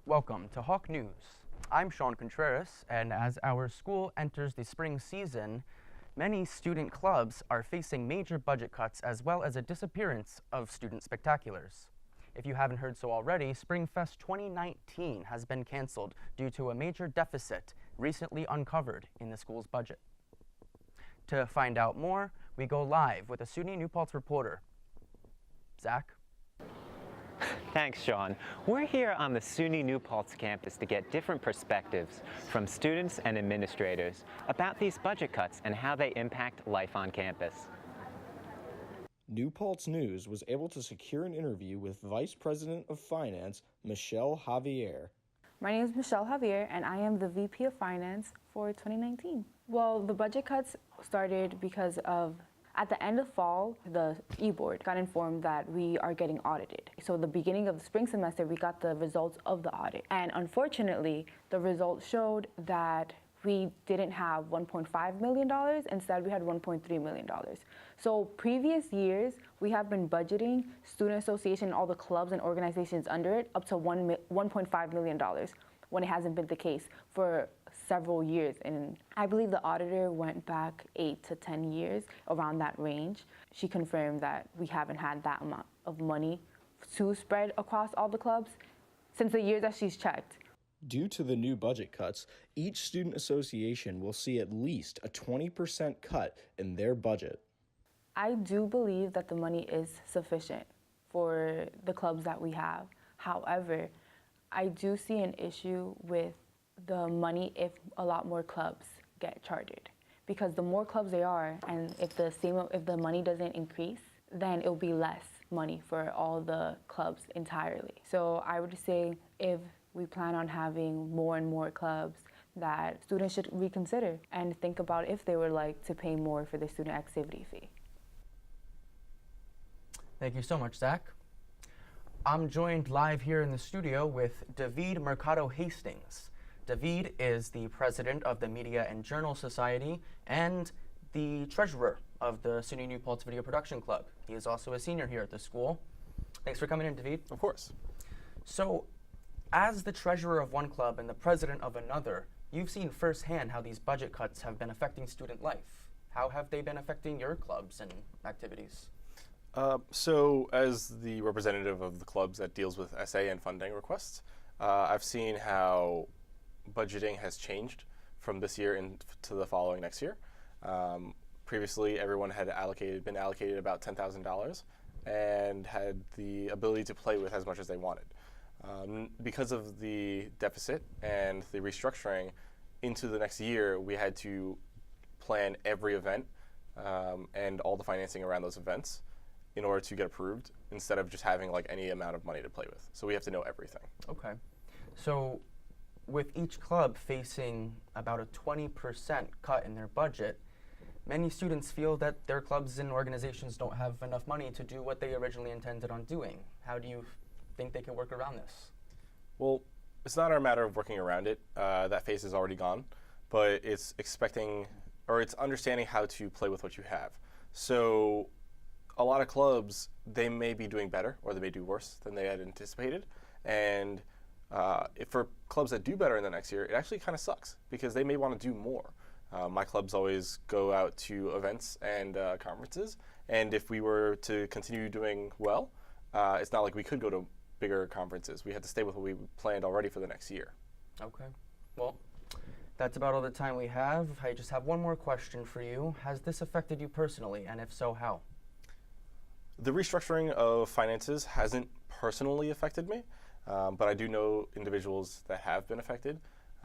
Welcome to Hawk News. I'm Sean Contreras, and as our school enters the spring season, many student clubs are facing major budget cuts as well as a disappearance of student spectaculars. If you haven't heard so already, SpringFest 2019 has been canceled due to a major deficit recently uncovered in the school's budget. To find out more, we go live with a SUNY New Paltz reporter. Zach? Thanks, Sean. We're here on the SUNY New Paltz campus to get different perspectives from students and administrators about these budget cuts and how they impact life on campus. New Paltz News was able to secure an interview with Vice President of Finance, Michelle Javier. My name is Michelle Javier, and I am the VP of Finance for 2019. Well, the budget cuts started because of at the end of fall, the e-board got informed that we are getting audited. So at the beginning of the spring semester, we got the results of the audit. And unfortunately, the results showed that we didn't have $1.5 million. Instead, we had $1.3 million. So previous years, we have been budgeting Student Association, all the clubs and organizations under it, up to $1.5 million, when it hasn't been the case for several years. And I believe the auditor went back 8 to 10 years, around that range. She confirmed that we haven't had that amount of money to spread across all the clubs since the years that she's checked. Due to the new budget cuts, each student association will see at least a 20% cut in their budget. I do believe that the money is sufficient for the clubs that we have. However, I do see an issue with the money if a lot more clubs get chartered, because the more clubs there are, and if the money doesn't increase, then it'll be less money for all the clubs entirely. So I would say if we plan on having more and more clubs, that students should reconsider and think about if they would like to pay more for the student activity fee. Thank you so much, Zach. I'm joined live here in the studio with David Mercado Hastings. David is the president of the Media and Journal Society and the treasurer of the SUNY New Paltz Video Production Club. He is also a senior here at the school. Thanks for coming in, David. Of course. So, as the treasurer of one club and the president of another, you've seen firsthand how these budget cuts have been affecting student life. How have they been affecting your clubs and activities? So as the representative of the clubs that deals with SA and funding requests, I've seen how budgeting has changed from this year into the following next year. Previously, everyone had been allocated about $10,000 and had the ability to play with as much as they wanted. Because of the deficit and the restructuring into the next year, we had to plan every event and all the financing around those events in order to get approved, instead of just having like any amount of money to play with. So we have to know everything. Okay. So with each club facing about a 20% cut in their budget, many students feel that their clubs and organizations don't have enough money to do what they originally intended on doing. How do you think they can work around this? Well, it's not a matter of working around it. That phase is already gone, but it's it's understanding how to play with what you have. So a lot of clubs, they may be doing better or they may do worse than they had anticipated. And for clubs that do better in the next year, it actually kind of sucks because they may want to do more. My clubs always go out to events and conferences, and if we were to continue doing well, it's not like we could go to bigger conferences. We had to stay with what we planned already for the next year. Okay. Well, that's about all the time we have. I just have one more question for you. Has this affected you personally, and if so, how? The restructuring of finances hasn't personally affected me, but I do know individuals that have been affected.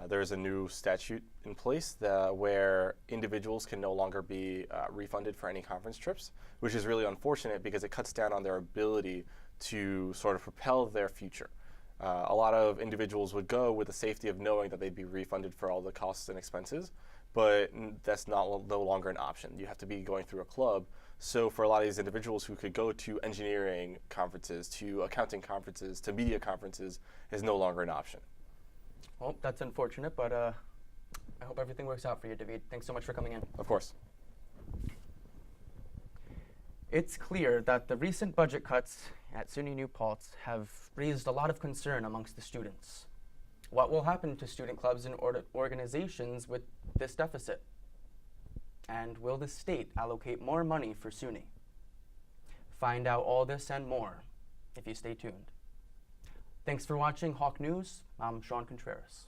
There's a new statute in place where individuals can no longer be refunded for any conference trips, which is really unfortunate because it cuts down on their ability to sort of propel their future. A lot of individuals would go with the safety of knowing that they'd be refunded for all the costs and expenses, but that's no longer an option. You have to be going through a club. So for a lot of these individuals who could go to engineering conferences, to accounting conferences, to media conferences, is no longer an option. Well, that's unfortunate, but I hope everything works out for you, David. Thanks so much for coming in. Of course. It's clear that the recent budget cuts at SUNY New Paltz have raised a lot of concern amongst the students. What will happen to student clubs and organizations with this deficit? And will the state allocate more money for SUNY? Find out all this and more if you stay tuned. Thanks for watching Hawk News. I'm Sean Contreras.